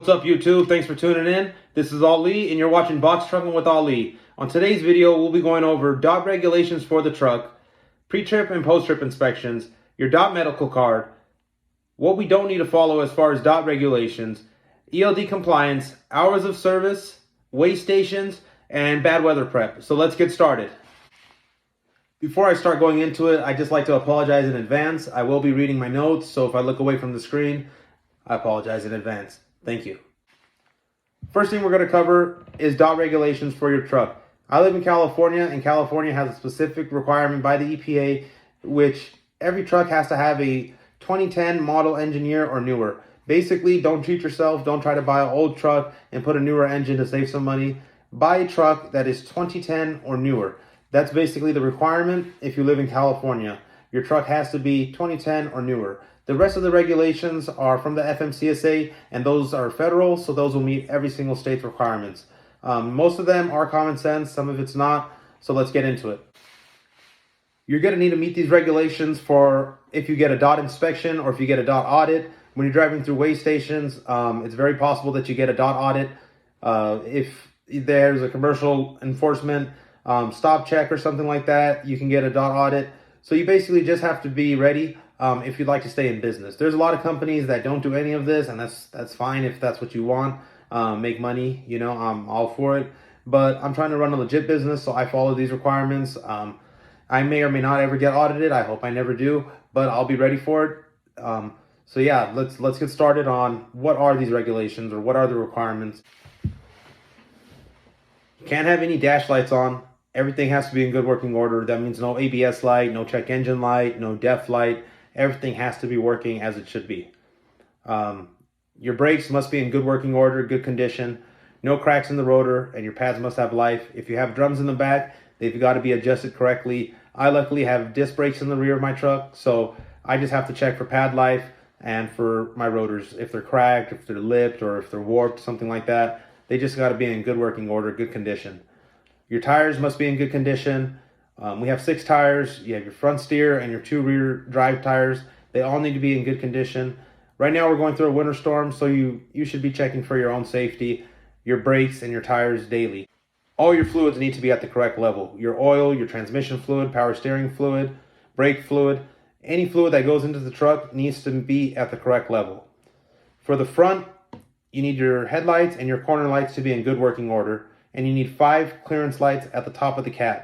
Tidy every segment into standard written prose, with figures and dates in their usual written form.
What's up, YouTube? Thanks for tuning in. This is Ali, and you're watching Box Trucking with Ali. On today's video, we'll be going over DOT regulations for the truck, pre-trip and post-trip inspections, your DOT medical card, what we don't need to follow as far as DOT regulations, ELD compliance, hours of service, weigh stations, and bad weather prep. So let's get started. Before I start going into it, I'd just like to apologize in advance. I will be reading my notes, so if I look away from the screen, I apologize in advance. Thank you. First thing we're going to cover is DOT regulations for your truck. I live in California, and California has a specific requirement by the EPA, which every truck has to have a 2010 model engine year or newer. Basically, don't cheat yourself. Don't try to buy an old truck and put a newer engine to save some money. Buy a truck that is 2010 or newer. That's basically the requirement if you live in California. Your truck has to be 2010 or newer. The rest of the regulations are from the FMCSA, and those are federal, so those will meet every single state's requirements. Most of them are common sense, some of it's not, so let's get into it. You're going to need to meet these regulations for if you get a DOT inspection or if you get a DOT audit. When you're driving through weigh stations, it's very possible that you get a DOT audit. If there's a commercial enforcement stop check or something like that, you can get a DOT audit. So you basically just have to be ready if you'd like to stay in business. There's a lot of companies that don't do any of this, and that's fine if that's what you want. Make money, you know, I'm all for it. But I'm trying to run a legit business, so I follow these requirements. I may or may not ever get audited. I hope I never do, but I'll be ready for it. So yeah, let's get started on what are these regulations or what are the requirements. You can't have any dash lights on. Everything has to be in good working order. That means no ABS light, no check engine light, no def light. Everything has to be working as it should be. Your brakes must be in good working order, good condition. No cracks in the rotor, and your pads must have life. If you have drums in the back, they've got to be adjusted correctly. I luckily have disc brakes in the rear of my truck, so I just have to check for pad life and for my rotors. If they're cracked, if they're lipped, or if they're warped, something like that, they just got to be in good working order, good condition. Your tires must be in good condition. We have 6 tires. You have your front steer and your 2 rear drive tires. They all need to be in good condition. Right now we're going through a winter storm, so you should be checking for your own safety, your brakes and your tires daily. All your fluids need to be at the correct level. Your oil, your transmission fluid, power steering fluid, brake fluid, any fluid that goes into the truck needs to be at the correct level. For the front, you need your headlights and your corner lights to be in good working order, and you need 5 clearance lights at the top of the cab.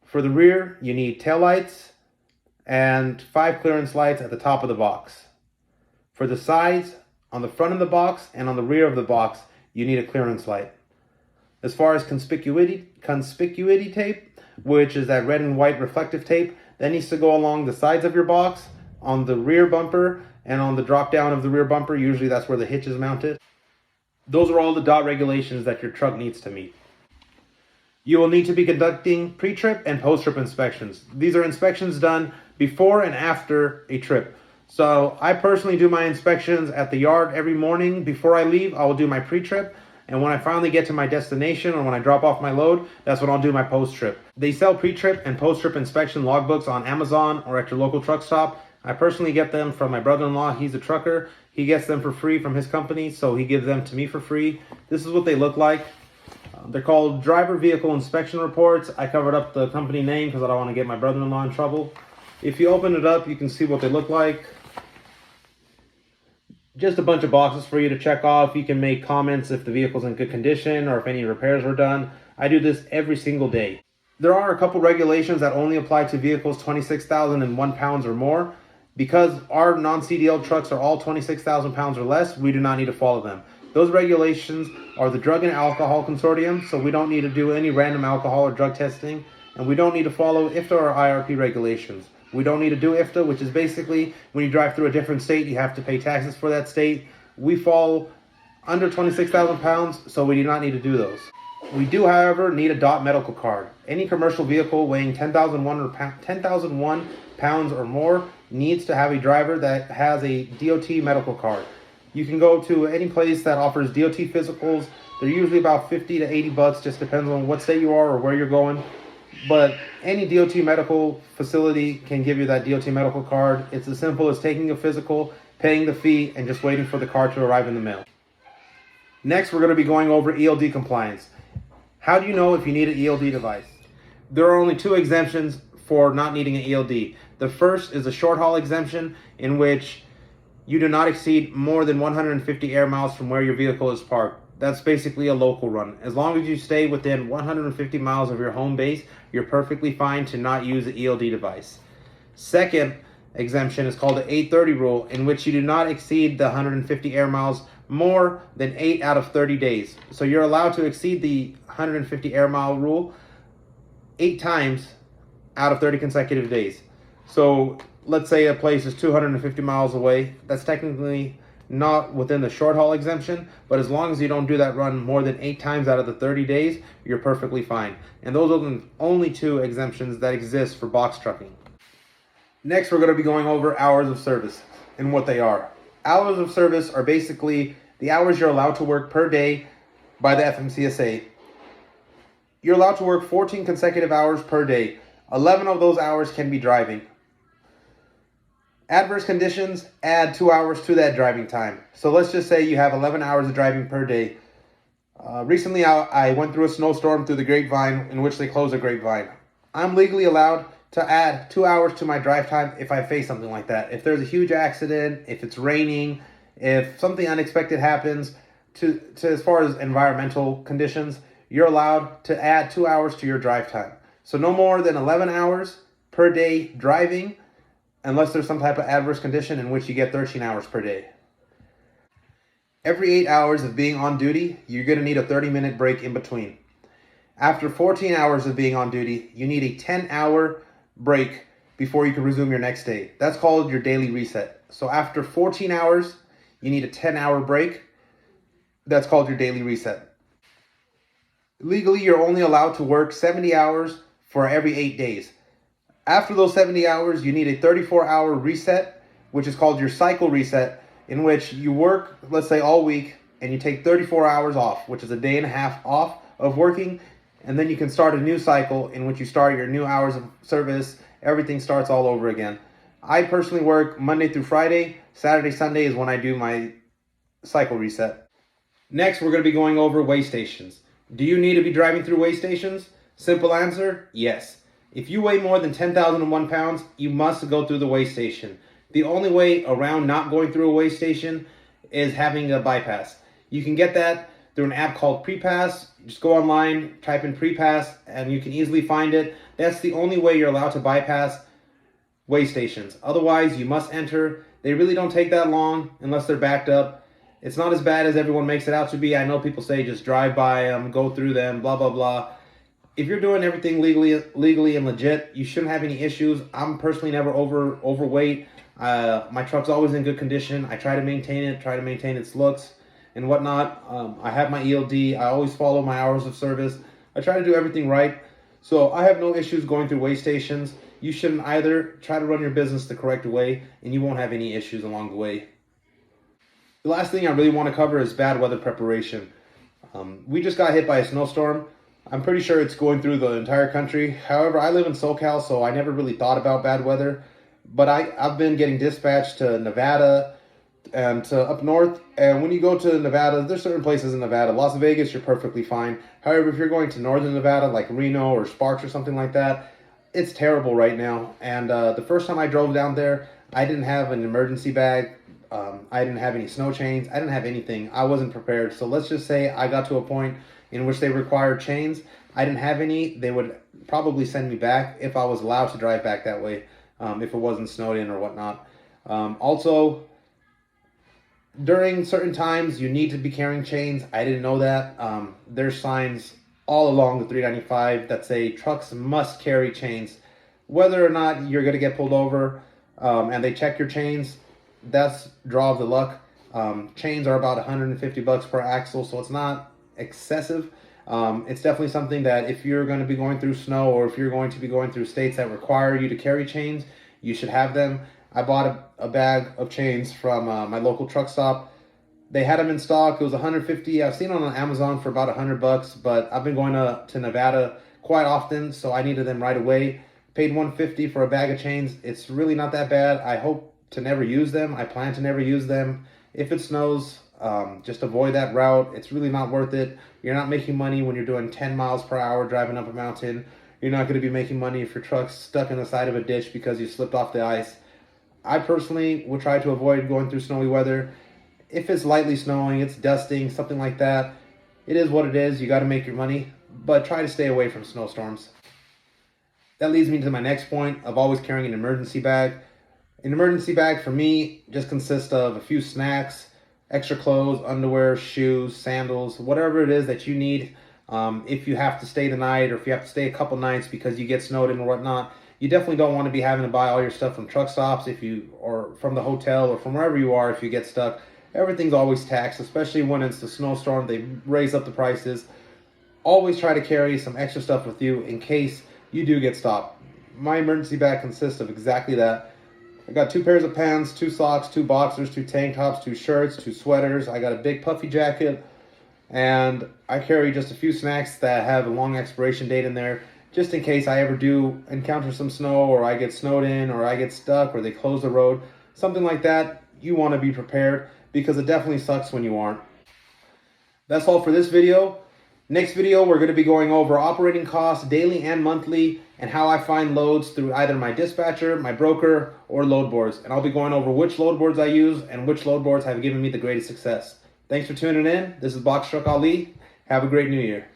For the rear, you need tail lights and 5 clearance lights at the top of the box. For the sides, on the front of the box and on the rear of the box, you need a clearance light. As far as conspicuity tape, which is that red and white reflective tape, that needs to go along the sides of your box, on the rear bumper, and on the drop down of the rear bumper. Usually that's where the hitch is mounted. Those are all the DOT regulations that your truck needs to meet. You will need to be conducting pre-trip and post-trip inspections. These are inspections done before and after a trip. So I personally do my inspections at the yard every morning. Before I leave, I will do my pre-trip. And when I finally get to my destination or when I drop off my load, that's when I'll do my post-trip. They sell pre-trip and post-trip inspection logbooks on Amazon or at your local truck stop. I personally get them from my brother-in-law. He's a trucker. He gets them for free from his company, so he gives them to me for free. This is what they look like. They're called driver vehicle inspection reports. I covered up the company name because I don't want to get my brother-in-law in trouble. If you open it up, you can see what they look like. Just a bunch of boxes for you to check off. You can make comments if the vehicle's in good condition or if any repairs were done. I do this every single day. There are a couple regulations that only apply to vehicles 26,001 pounds or more. Because our non-CDL trucks are all 26,000 pounds or less, we do not need to follow them. Those regulations are the Drug and Alcohol Consortium, so we don't need to do any random alcohol or drug testing, and we don't need to follow IFTA or IRP regulations. We don't need to do IFTA, which is basically when you drive through a different state, you have to pay taxes for that state. We fall under 26,000 pounds, so we do not need to do those. We do, however, need a DOT medical card. Any commercial vehicle weighing 10,001 pounds or more needs to have a driver that has a DOT medical card. You can go to any place that offers DOT physicals. They're usually about 50 to 80 bucks, just depends on what state you are or where you're going. But any DOT medical facility can give you that DOT medical card. It's as simple as taking a physical, paying the fee, and just waiting for the card to arrive in the mail. Next, we're going to be going over ELD compliance. How do you know if you need an ELD device? There are only two exemptions for not needing an ELD. The first is a short haul exemption, in which you do not exceed more than 150 air miles from where your vehicle is parked. That's basically a local run. As long as you stay within 150 miles of your home base, you're perfectly fine to not use the ELD device. Second exemption is called the 830 rule, in which you do not exceed the 150 air miles more than 8 out of 30 days. So you're allowed to exceed the 150 air mile rule 8 times out of 30 consecutive days. So let's say a place is 250 miles away. That's technically not within the short haul exemption, but as long as you don't do that run more than 8 times out of the 30 days, you're perfectly fine. And those are the only 2 exemptions that exist for box trucking. Next, we're going to be going over hours of service and what they are. Hours of service are basically the hours you're allowed to work per day by the FMCSA. You're allowed to work 14 consecutive hours per day. 11 of those hours can be driving. Adverse conditions add 2 hours to that driving time. So let's just say you have 11 hours of driving per day. Recently, I went through a snowstorm through the Grapevine, in which they closed the Grapevine. I'm legally allowed to add 2 hours to my drive time if I face something like that. If there's a huge accident, if it's raining, if something unexpected happens, to as far as environmental conditions, you're allowed to add 2 hours to your drive time. So no more than 11 hours per day driving, unless there's some type of adverse condition in which you get 13 hours per day. Every 8 hours of being on duty, you're going to need a 30-minute break in between. After 14 hours of being on duty, you need a 10-hour break before you can resume your next day. That's called your daily reset. So after 14 hours, you need a 10-hour break. That's called your daily reset. Legally, you're only allowed to work 70 hours for every 8 days. After those 70 hours, you need a 34-hour reset, which is called your cycle reset, in which you work, let's say, all week, and you take 34 hours off, which is a day and a half off of working, and then you can start a new cycle in which you start your new hours of service. Everything starts all over again. I personally work Monday through Friday. Saturday, Sunday is when I do my cycle reset. Next, we're going to be going over weigh stations. Do you need to be driving through weigh stations? Simple answer, yes. If you weigh more than 10,001 pounds, you must go through the weigh station. The only way around not going through a weigh station is having a bypass. You can get that through an app called PrePass. Just go online, type in PrePass, and you can easily find it. That's the only way you're allowed to bypass weigh stations. Otherwise, you must enter. They really don't take that long unless they're backed up. It's not as bad as everyone makes it out to be. I know people say just drive by them, go through them, blah, blah, blah. If you're doing everything legally and legit, you shouldn't have any issues. I'm personally never overweight. My truck's always in good condition. I try to maintain its looks and whatnot. I have my ELD. I always follow my hours of service. I try to do everything right. So I have no issues going through weigh stations. You shouldn't either. Try to run your business the correct way, and you won't have any issues along the way. The last thing I really want to cover is bad weather preparation. We just got hit by a snowstorm. I'm pretty sure it's going through the entire country. However, I live in SoCal, so I never really thought about bad weather. But I've been getting dispatched to Nevada and to up north. And when you go to Nevada, there's certain places in Nevada. Las Vegas, you're perfectly fine. However, if you're going to northern Nevada, like Reno or Sparks or something like that, it's terrible right now. And the first time I drove down there, I didn't have an emergency bag. I didn't have any snow chains. I didn't have anything. I wasn't prepared. So let's just say I got to a point in which they required chains. I didn't have any. They would probably send me back if I was allowed to drive back that way, if it wasn't snowed in or whatnot. Also, during certain times, you need to be carrying chains. I didn't know that. There's signs all along the 395 that say trucks must carry chains. Whether or not you're going to get pulled over and they check your chains, that's draw of the luck. Chains are about $150 per axle, so it's not excessive. It's definitely something that if you're going to be going through snow or if you're going to be going through states that require you to carry chains, you should have them. I bought a bag of chains from my local truck stop. They had them in stock. It was $150. I've seen them on Amazon for about $100, but I've been going to Nevada quite often, so I needed them right away. Paid $150 for a bag of chains. It's really not that bad. I hope to never use them. I plan to never use them. If it snows, Just avoid that route. It's really not worth it. You're not making money when you're doing 10 miles per hour driving up a mountain. You're not going to be making money if your truck's stuck in the side of a ditch because you slipped off the ice. I personally would try to avoid going through snowy weather. If it's lightly snowing, it's dusting, something like that, it is what it is. You got to make your money, but try to stay away from snowstorms. That leads me to my next point of always carrying an emergency bag. An emergency bag for me just consists of a few snacks, extra clothes, underwear, shoes, sandals, whatever it is that you need. If you have to stay the night or if you have to stay a couple nights because you get snowed in or whatnot, you definitely don't want to be having to buy all your stuff from truck stops or from the hotel or from wherever you are if you get stuck. Everything's always taxed, especially when it's the snowstorm. They raise up the prices. Always try to carry some extra stuff with you in case you do get stopped. My emergency bag consists of exactly that. I got 2 pairs of pants, 2 socks, 2 boxers, 2 tank tops, 2 shirts, 2 sweaters. I got a big puffy jacket, and I carry just a few snacks that have a long expiration date in there, just in case I ever do encounter some snow, or I get snowed in, or I get stuck, or they close the road. Something like that, you want to be prepared, because it definitely sucks when you aren't. That's all for this video. Next video, we're going to be going over operating costs, daily and monthly, and how I find loads through either my dispatcher, my broker, or load boards. And I'll be going over which load boards I use and which load boards have given me the greatest success. Thanks for tuning in. This is Box Truck Ali. Have a great new year.